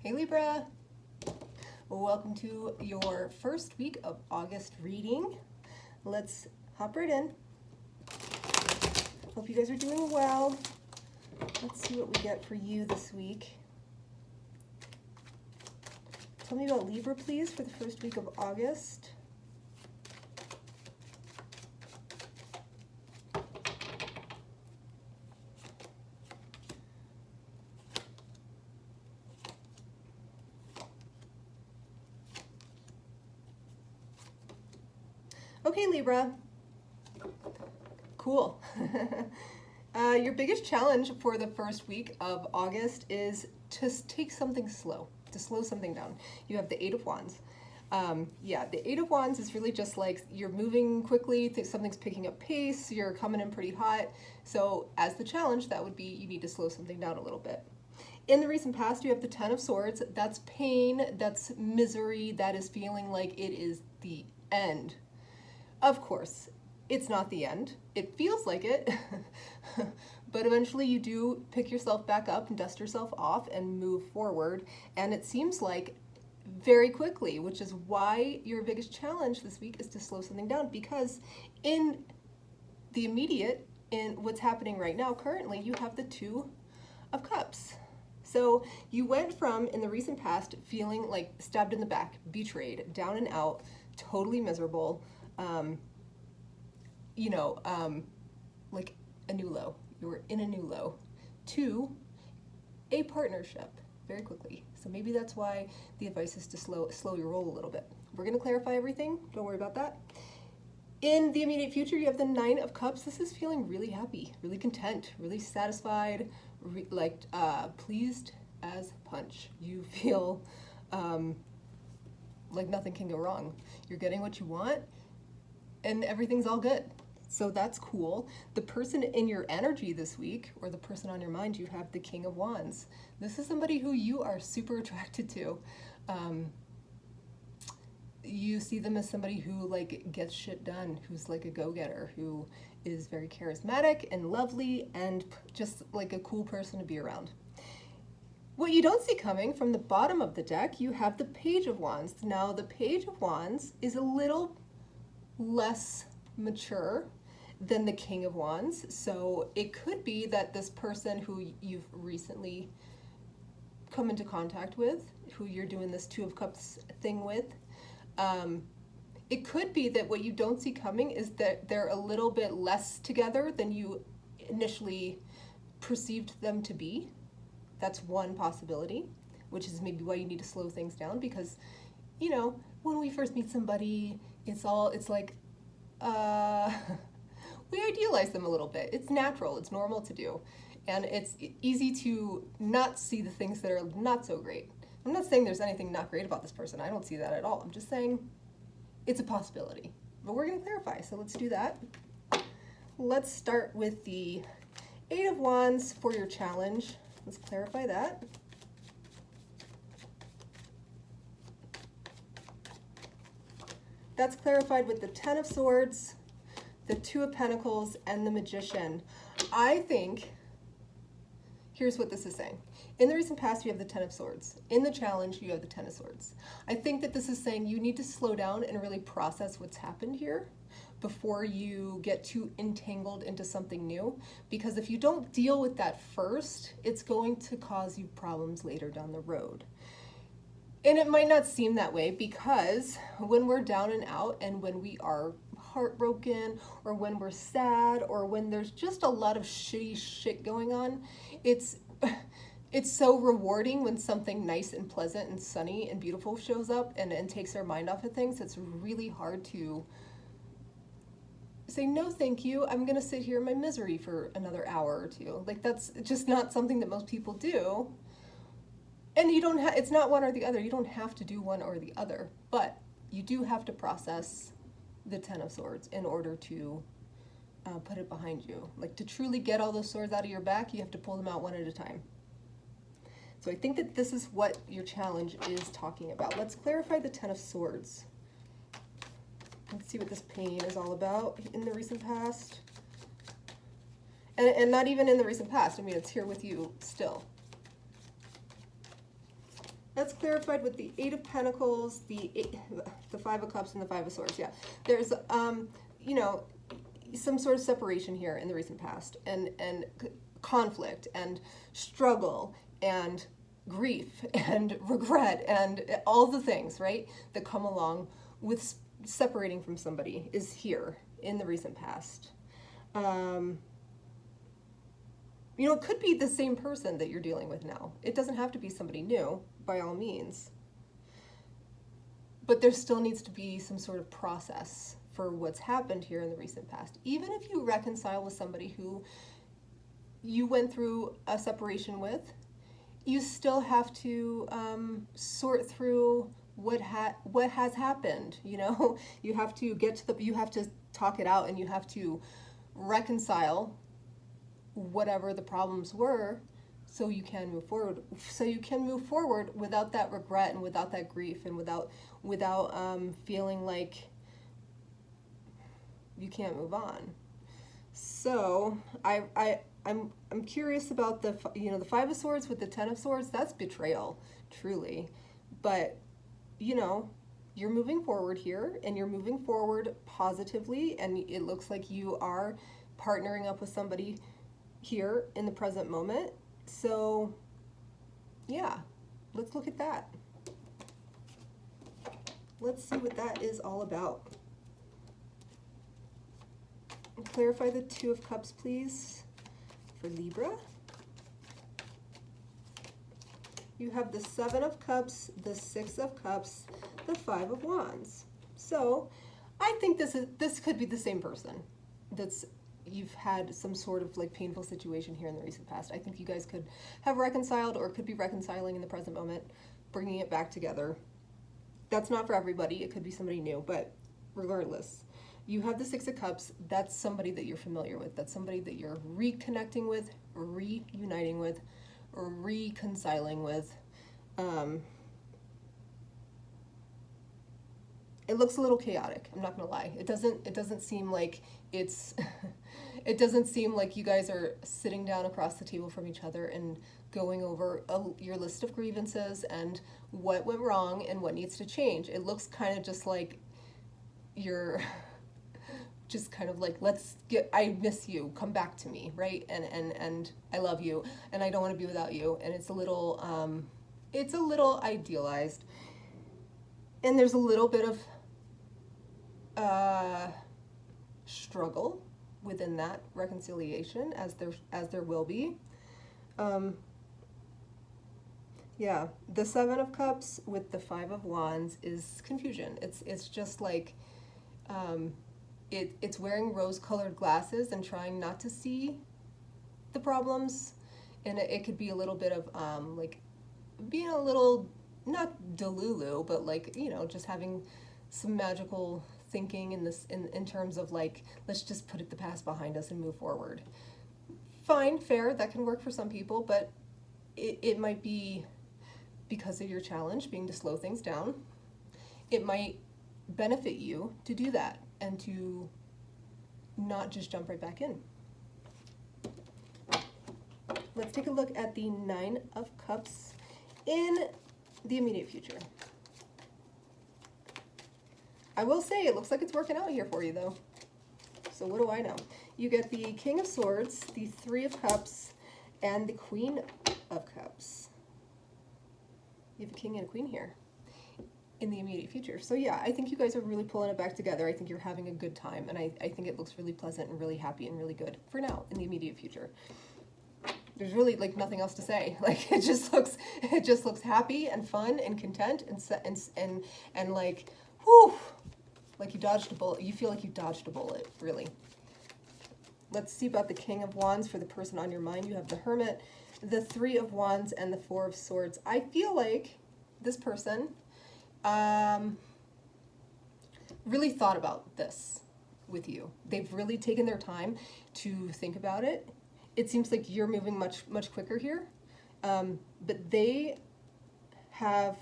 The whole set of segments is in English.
Hey Libra, welcome to your first week of August reading. Let's hop right in. Hope you guys are doing well. Let's see what we get for you this week. Tell me about Libra, please, for the first week of August. Okay, Libra. Cool. Your biggest challenge for the first week of August is to take something slow, to slow something down. You have the Eight of Wands. Yeah, the Eight of Wands is really just like you're moving quickly, something's picking up pace, you're coming in pretty hot. So as the challenge, that would be you need to slow something down a little bit. In the recent past, you have the Ten of Swords. That's pain, that's misery, that is feeling like it is the end. Of course, it's not the end. It feels like it, but eventually you do pick yourself back up and dust yourself off and move forward. And it seems like very quickly, which is why your biggest challenge this week is to slow something down, because in the immediate, in what's happening right now, currently, you have the Two of Cups. So you went from, in the recent past, feeling like stabbed in the back, betrayed, down and out, totally miserable, like a new low. You were in a new low, to a partnership very quickly. So maybe that's why the advice is to slow your roll a little bit. We're going to clarify everything. Don't worry about that. In the immediate future, you have the Nine of Cups. This is feeling really happy, really content, really satisfied, pleased as punch. You feel like nothing can go wrong. You're getting what you want, and everything's all good. So that's cool. The person in your energy this week, or the person on your mind, you have the King of Wands. This is somebody who you are super attracted to. You see them as somebody who like gets shit done, who's like a go-getter, who is very charismatic and lovely and just like a cool person to be around. What you don't see coming, from the bottom of the deck, you have the Page of Wands. Now, the Page of Wands is a little less mature than the King of Wands. So it could be that this person who you've recently come into contact with, who you're doing this Two of Cups thing with, it could be that what you don't see coming is that they're a little bit less together than you initially perceived them to be. That's one possibility, which is maybe why you need to slow things down, because, you know, when we first meet somebody, it's like, we idealize them a little bit. It's natural, it's normal to do. And it's easy to not see the things that are not so great. I'm not saying there's anything not great about this person. I don't see that at all. I'm just saying it's a possibility. But we're going to clarify, so let's do that. Let's start with the Eight of Wands for your challenge. Let's clarify that. That's clarified with the Ten of Swords, the Two of Pentacles, and the Magician. I think, here's what this is saying. In the recent past, you have the Ten of Swords. In the challenge, you have the Ten of Swords. I think that this is saying you need to slow down and really process what's happened here before you get too entangled into something new. Because if you don't deal with that first, it's going to cause you problems later down the road. And it might not seem that way, because when we're down and out, and when we are heartbroken, or when we're sad, or when there's just a lot of shitty shit going on, it's so rewarding when something nice and pleasant and sunny and beautiful shows up and takes our mind off of things. It's really hard to say, no thank you, I'm gonna sit here in my misery for another hour or two. Like, that's just not something that most people do. And you don't have, it's not one or the other. You don't have to do one or the other, but you do have to process the Ten of Swords in order to put it behind you. Like, to truly get all those swords out of your back, you have to pull them out one at a time. So I think that this is what your challenge is talking about. Let's clarify the Ten of Swords. Let's see what this pain is all about in the recent past. And not even in the recent past. I mean, it's here with you still. That's clarified with the Eight of Pentacles, the Five of Cups, and the Five of Swords. Yeah, there's, you know, some sort of separation here in the recent past, and conflict, and struggle, and grief, and regret, and all the things, right, that come along with separating from somebody is here in the recent past. You know, it could be the same person that you're dealing with now. It doesn't have to be somebody new, by all means. But there still needs to be some sort of process for what's happened here in the recent past. Even if you reconcile with somebody who you went through a separation with, you still have to sort through what has happened. You know, you have to you have to talk it out, and you have to reconcile whatever the problems were, so you can move forward. So you can move forward without that regret, and without that grief, and without feeling like you can't move on. So I'm curious about the Five of Swords with the Ten of Swords. That's betrayal, truly. But you know, you're moving forward here, and you're moving forward positively, and it looks like you are partnering up with somebody here in the present moment. So yeah, let's look at that. Let's see what that is all about. Clarify the Two of Cups, please, for Libra. You have the Seven of Cups, the Six of Cups, the Five of Wands. So I think this could be the same person that's you've had some sort of like painful situation here in the recent past. I think you guys could have reconciled, or could be reconciling in the present moment, bringing it back together. That's not for everybody. It could be somebody new, but regardless, you have the Six of Cups. That's somebody that you're familiar with. That's somebody that you're reconnecting with, reuniting with, or reconciling with. It looks a little chaotic, I'm not gonna lie. It doesn't seem like it's it doesn't seem like you guys are sitting down across the table from each other and going over your list of grievances and what went wrong and what needs to change. It looks kind of just like you're just kind of like, I miss you, come back to me, right? And I love you, and I don't want to be without you. And it's a little idealized, and there's a little bit of struggle within that reconciliation, as there will be. Yeah, the Seven of Cups with the Five of Wands is confusion. It's just like it's wearing rose-colored glasses and trying not to see the problems, and it could be a little bit of like being a little, not delulu, but like, you know, just having some magical thinking in terms of like, let's just put the past behind us and move forward. Fine, fair, that can work for some people, but it might be because of your challenge being to slow things down. It might benefit you to do that and to not just jump right back in. Let's take a look at the Nine of Cups in the immediate future. I will say it looks like it's working out here for you, though. So what do I know? You get the King of Swords, the Three of Cups, and the Queen of Cups. You have a king and a queen here in the immediate future. So yeah, I think you guys are really pulling it back together. I think you're having a good time, and I think it looks really pleasant and really happy and really good for now in the immediate future. There's really like nothing else to say. Like it just looks happy and fun and content and like, whew, like you dodged a bullet. You feel like you dodged a bullet, really. Let's see about the King of Wands for the person on your mind. You have the Hermit, the Three of Wands, and the Four of Swords. I feel like this person really thought about this with you. They've really taken their time to think about it. It seems like you're moving much quicker here, but they have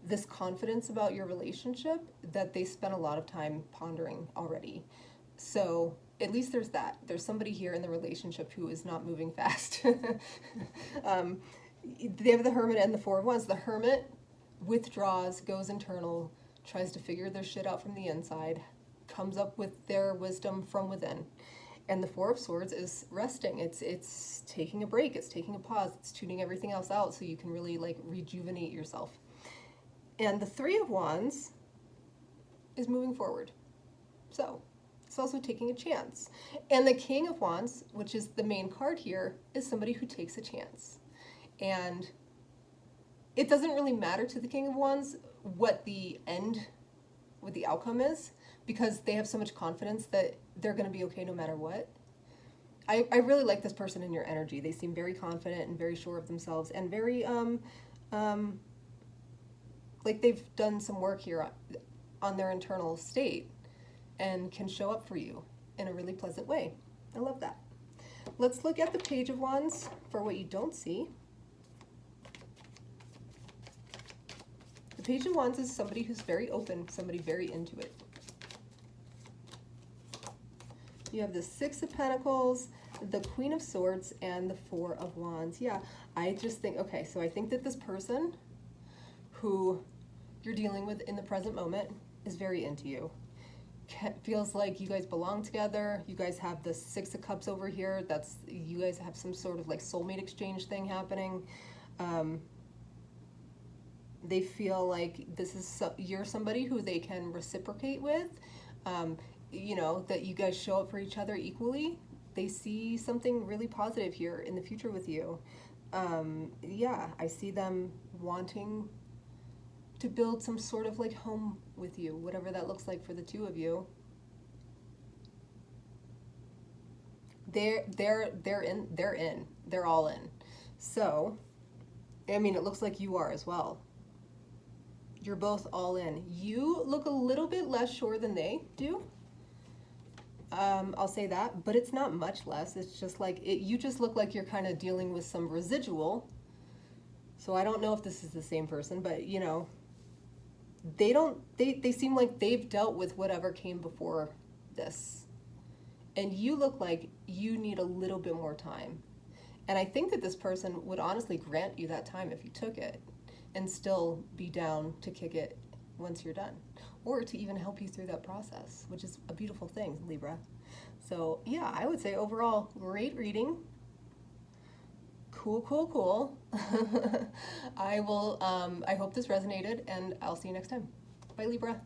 this confidence about your relationship that they spent a lot of time pondering already. So at least there's that. There's somebody here in the relationship who is not moving fast. They have the Hermit and the Four of Wands. The Hermit withdraws, goes internal, tries to figure their shit out from the inside, comes up with their wisdom from within. And the Four of Swords is resting. It's taking a break. It's taking a pause. It's tuning everything else out so you can really like rejuvenate yourself. And the Three of Wands is moving forward. So it's also taking a chance. And the King of Wands, which is the main card here, is somebody who takes a chance. And it doesn't really matter to the King of Wands what the outcome is, because they have so much confidence that they're going to be okay no matter what. I really like this person in your energy. They seem very confident and very sure of themselves and very, like they've done some work here on their internal state and can show up for you in a really pleasant way. I love that. Let's look at the Page of Wands for what you don't see. The Page of Wands is somebody who's very open, somebody very into it. You have the Six of Pentacles, the Queen of Swords, and the Four of Wands. Yeah, I just think, okay, so I think that this person who you're dealing with in the present moment is very into you. Feels like you guys belong together. You guys have the Six of Cups over here. You guys have some sort of like soulmate exchange thing happening. They feel like you're somebody who they can reciprocate with. You know, that you guys show up for each other equally. They see something really positive here in the future with you. Yeah, I see them wanting to build some sort of like home with you, whatever that looks like for the two of you. They're all in. So, I mean, it looks like you are as well. You're both all in. You look a little bit less sure than they do. I'll say that, but it's not much less. It's just like, you just look like you're kind of dealing with some residual. So I don't know if this is the same person, but you know, they seem like they've dealt with whatever came before this. And you look like you need a little bit more time. And I think that this person would honestly grant you that time if you took it and still be down to kick it once you're done, or to even help you through that process, which is a beautiful thing, Libra. So yeah, I would say overall, great reading. Cool. I hope this resonated, and I'll see you next time. Bye, Libra.